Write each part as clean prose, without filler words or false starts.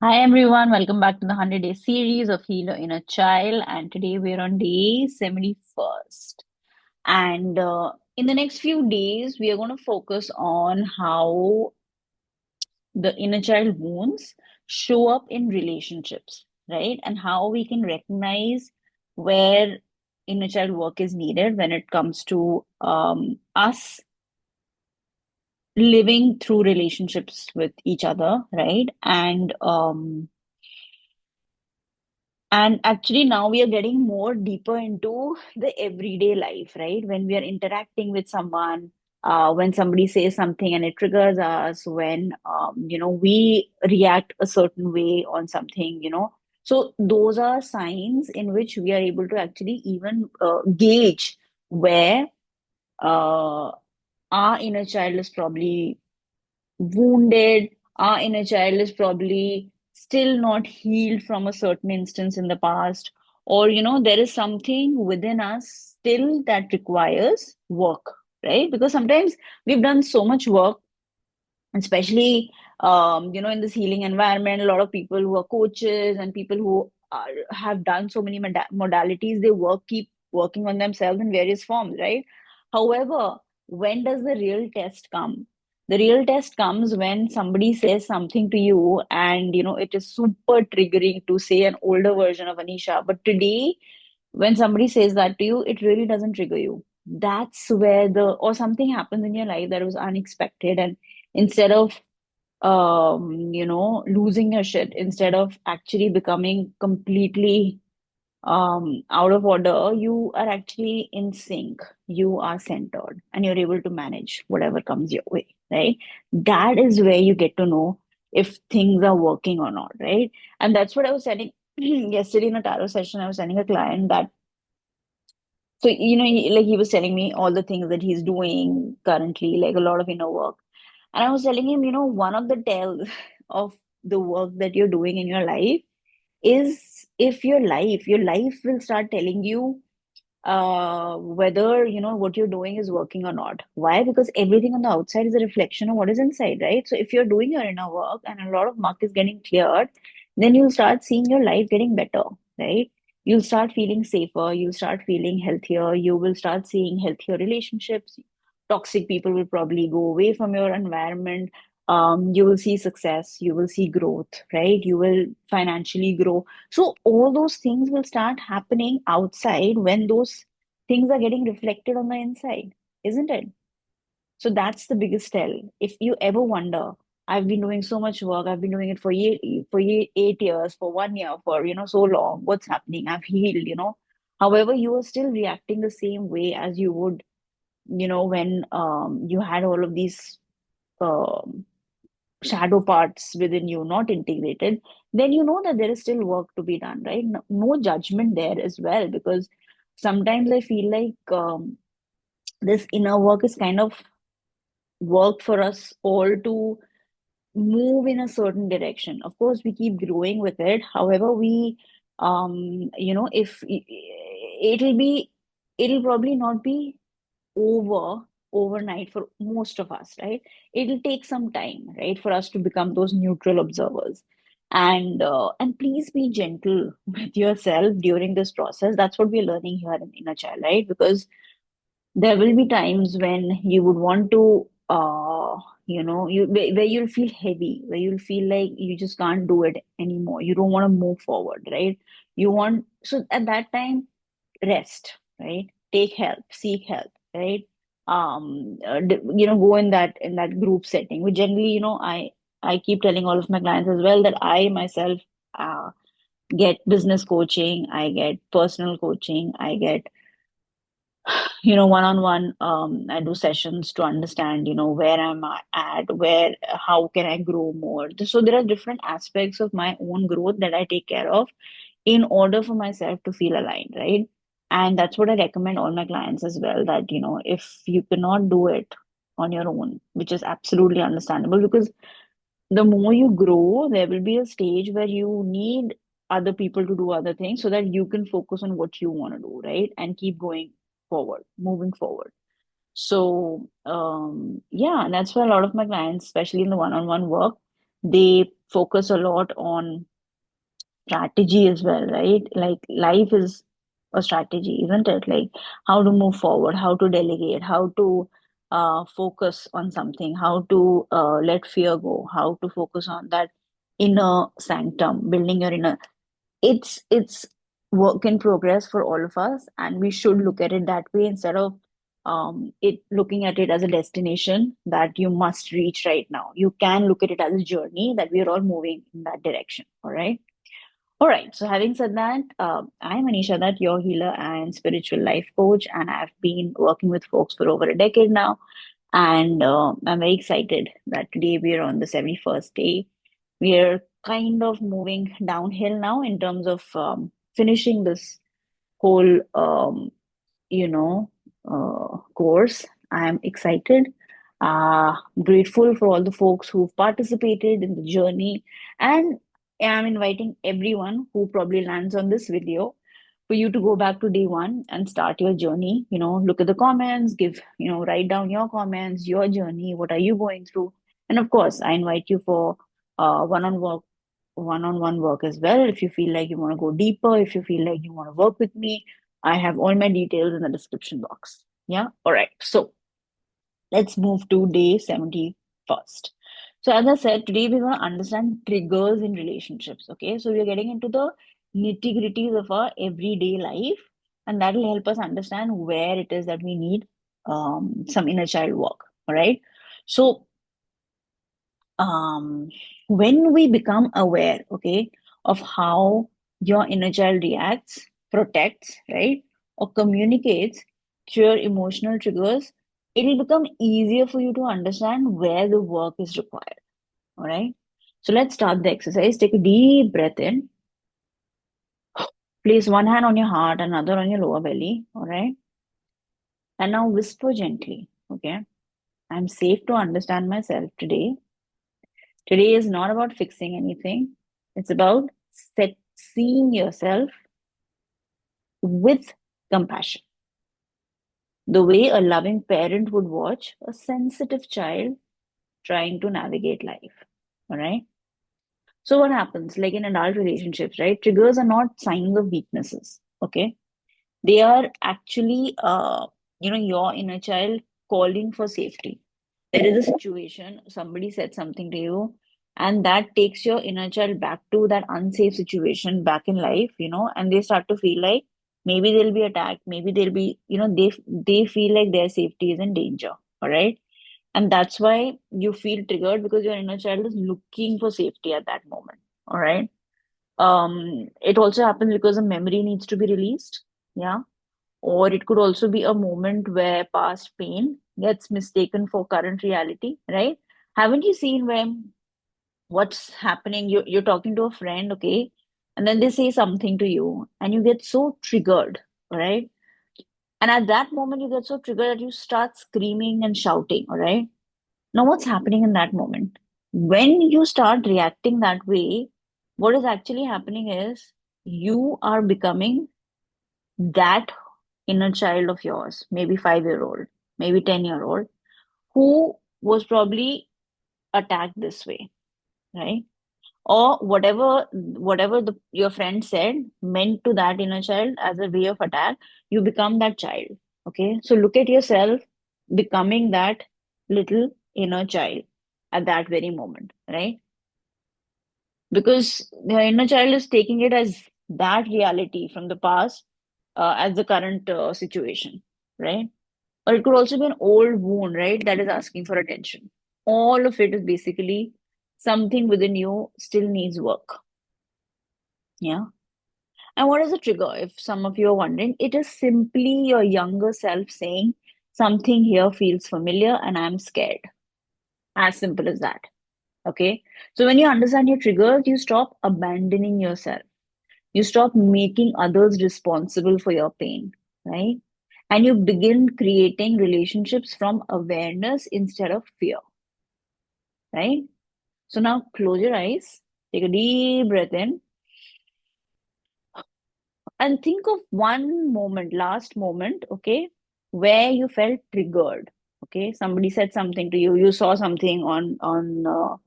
Hi everyone, welcome back to the 100 Day series of Heal Your Inner Child. And today we're on day 71st. And in the next few days, we are going to focus on how the inner child wounds show up in relationships, right? And how we can recognize where inner child work is needed when it comes to us living through relationships with each other, right? And actually, now we are getting more deeper into the everyday life, right? When we are interacting with someone, when somebody says something and it triggers us, when we react a certain way on something. So those are signs in which we are able to actually even gauge where our inner child is probably wounded, our inner child is probably still not healed from a certain instance in the past, or there is something within us still that requires work, right? Because sometimes we've done so much work, especially in this healing environment. A lot of people who are coaches and people who have done so many modalities, they keep working on themselves in various forms, right? However, when does the real test come? The real test comes when somebody says something to you, and it is super triggering to say an older version of Anisha, but today when somebody says that to you, it really doesn't trigger you. That's where the or something happens in your life that was unexpected, and instead of losing your shit, instead of actually becoming completely out of order, you are actually in sync, you are centered, and you're able to manage whatever comes your way, right? That is where you get to know if things are working or not, right? And that's what I was telling yesterday in a tarot session. I was telling a client that, so he was telling me all the things that he's doing currently, like a lot of inner work. And I was telling him, one of the tells of the work that you're doing in your life is if your life will start telling you whether what you're doing is working or not. Why? Because everything on the outside is a reflection of what is inside, right? So if you're doing your inner work and a lot of muck is getting cleared, then you'll start seeing your life getting better, right? You'll start feeling safer, you'll start feeling healthier, you will start seeing healthier relationships. Toxic people will probably go away from your environment. You will see success, you will see growth, right? You will financially grow. So all those things will start happening outside when those things are getting reflected on the inside, isn't it? So that's the biggest tell. If you ever wonder, I've been doing so much work, I've been doing it for 8 years, for 1 year, for so long. What's happening? I've healed. However, you are still reacting the same way as you would, when you had all of these um, shadow parts within you not integrated, then you know that there is still work to be done, right? No judgment there as well, because sometimes I feel like this inner work is kind of work for us all to move in a certain direction. Of course, we keep growing with it. However, if it'll probably not be overnight for most of us, right? It'll take some time, right, for us to become those neutral observers. And please be gentle with yourself during this process. That's what we're learning here in Inner Child, right? Because there will be times when you would want to where you'll feel heavy, where you'll feel like you just can't do it anymore, you don't want to move forward, right? So at that time, rest, right? Take help, seek help, right? Go in that group setting, which generally, I keep telling all of my clients as well that I myself uh, get business coaching, I get personal coaching, I get one-on-one. I do sessions to understand where I'm at, where how can I grow more. So there are different aspects of my own growth that I take care of in order for myself to feel aligned, right? And that's what I recommend all my clients as well, that if you cannot do it on your own, which is absolutely understandable, because the more you grow, there will be a stage where you need other people to do other things so that you can focus on what you want to do, right? And keep going forward, moving forward. So, yeah, and that's why a lot of my clients, especially in the one-on-one work, They focus a lot on strategy as well, right? Like life is a strategy, isn't it? Like how to move forward, how to delegate, how to focus on something, how to let fear go, how to focus on that inner sanctum, building your inner. It's work in progress for all of us, and we should look at it that way instead of it looking at it as a destination that you must reach right now. You can look at it as a journey that we are all moving in that direction. All right. So, having said that, I'm Anisha, that your healer and spiritual life coach, and I've been working with folks for over a decade now. And I'm very excited that today we are on the 71st day. We are kind of moving downhill now in terms of finishing this whole you know, course. I'm excited, grateful for all the folks who've participated in the journey, and I'm inviting everyone who probably lands on this video for you to go back to day one and start your journey. Look at the comments, write down your comments, your journey, what are you going through, and of course, I invite you for one-on-one work as well. If you feel like you want to go deeper, if you feel like you want to work with me, I have all my details in the description box. Yeah. All right. So let's move to day 71st. So, as I said, today we're going to understand triggers in relationships. Okay. So, we're getting into the nitty gritties of our everyday life, and that will help us understand where it is that we need some inner child work. All right. So, um, when we become aware, okay, of how your inner child reacts, protects, right, or communicates through your emotional triggers, it will become easier for you to understand where the work is required. All right. So let's start the exercise. Take a deep breath in. Place one hand on your heart, another on your lower belly. All right. And now whisper gently. Okay. I'm safe to understand myself today. Today is not about fixing anything. It's about seeing yourself with compassion. The way a loving parent would watch a sensitive child trying to navigate life. All right. So, what happens? Like in adult relationships, right? Triggers are not signs of weaknesses. Okay. They are actually, your inner child calling for safety. There is a situation, somebody said something to you, and that takes your inner child back to that unsafe situation back in life, and they start to feel like maybe they'll be attacked, maybe they'll be, they feel like their safety is in danger. All right. And that's why you feel triggered because your inner child is looking for safety at that moment. All right. It also happens because a memory needs to be released. Yeah. Or it could also be a moment where past pain gets mistaken for current reality, right? Haven't you seen when what's happening? You're talking to a friend, okay, and then they say something to you, and you get so triggered, all right? And at that moment, you get so triggered that you start screaming and shouting, all right? Now, what's happening in that moment? When you start reacting that way, what is actually happening is you are becoming that inner child of yours, maybe 5 year old, maybe 10 year old, who was probably attacked this way, right? Or whatever your friend said meant to that inner child as a way of attack, you become that child. Okay, so look at yourself becoming that little inner child at that very moment, right? Because the inner child is taking it as that reality from the past as the current situation, right? Or it could also be an old wound, right, that is asking for attention. All of it is basically something within you still needs work. Yeah. And what is a trigger? If some of you are wondering, it is simply your younger self saying, something here feels familiar and I'm scared. As simple as that. Okay. So when you understand your triggers, you stop abandoning yourself. You stop making others responsible for your pain, right? And you begin creating relationships from awareness instead of fear, right? So now close your eyes, take a deep breath in, and think of one moment, last moment, okay, where you felt triggered. Okay, somebody said something to you, you saw something on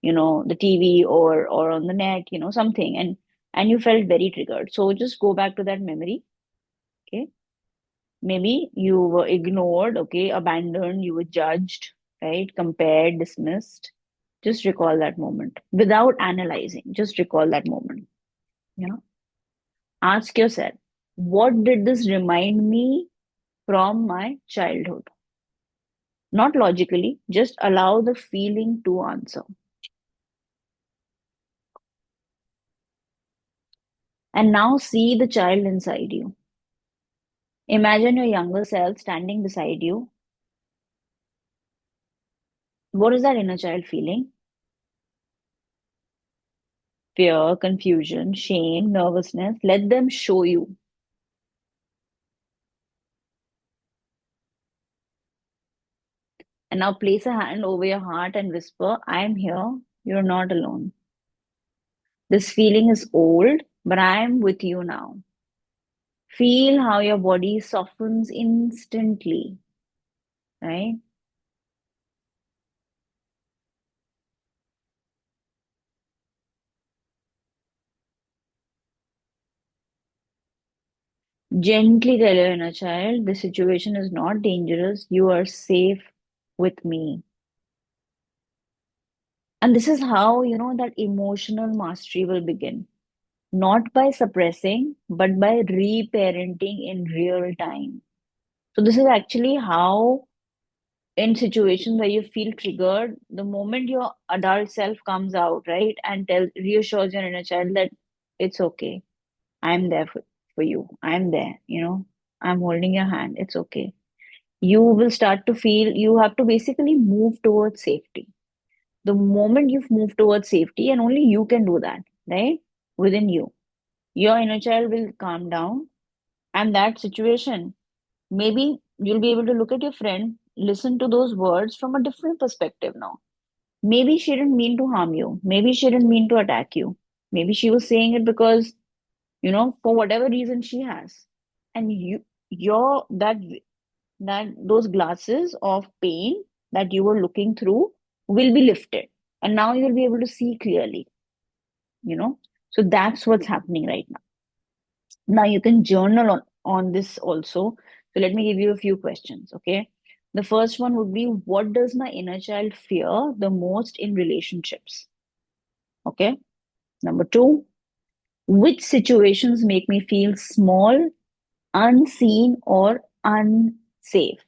the TV or on the net, something, and you felt very triggered. So just go back to that memory. Okay. Maybe you were ignored, okay, abandoned, you were judged, right? Compared, dismissed. Just recall that moment without analyzing. Just recall that moment. You know, ask yourself, what did this remind me from my childhood? Not logically, just allow the feeling to answer. And now see the child inside you. Imagine your younger self standing beside you. What is that inner child feeling? Fear, confusion, shame, nervousness. Let them show you. And now place a hand over your heart and whisper, I am here. You're not alone. This feeling is old, but I am with you now. Feel how your body softens instantly, right? Gently tell your inner child, the situation is not dangerous. You are safe with me. And this is how, that emotional mastery will begin. Not by suppressing, but by reparenting in real time. So this is actually how, in situations where you feel triggered, the moment your adult self comes out, right, and reassures your inner child that it's okay. I'm there for you. I'm there, I'm holding your hand. It's okay. You will start to feel you have to basically move towards safety. The moment you've moved towards safety, and only you can do that, right? Within you, your inner child will calm down, and that situation, maybe you'll be able to look at your friend, listen to those words from a different perspective now. Maybe she didn't mean to harm you. Maybe she didn't mean to attack you. Maybe she was saying it because, for whatever reason she has. And your that those glasses of pain that you were looking through will be lifted. And now you'll be able to see clearly, you know. So that's what's happening right now. Now you can journal on this also. So let me give you a few questions, okay? The first one would be, what does my inner child fear the most in relationships? Okay. Number two, which situations make me feel small, unseen, or unsafe?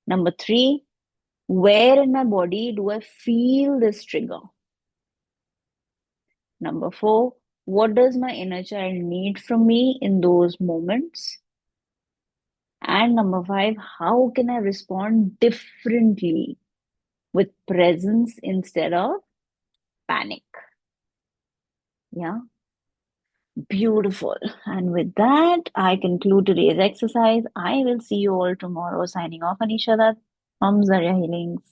Number three, where in my body do I feel this trigger? Number four, what does my inner child need from me in those moments? And number five, how can I respond differently with presence instead of panic? Yeah, beautiful. And with that, I conclude today's exercise. I will see you all tomorrow. Signing off, Anisha Dutt from Zarya Healings.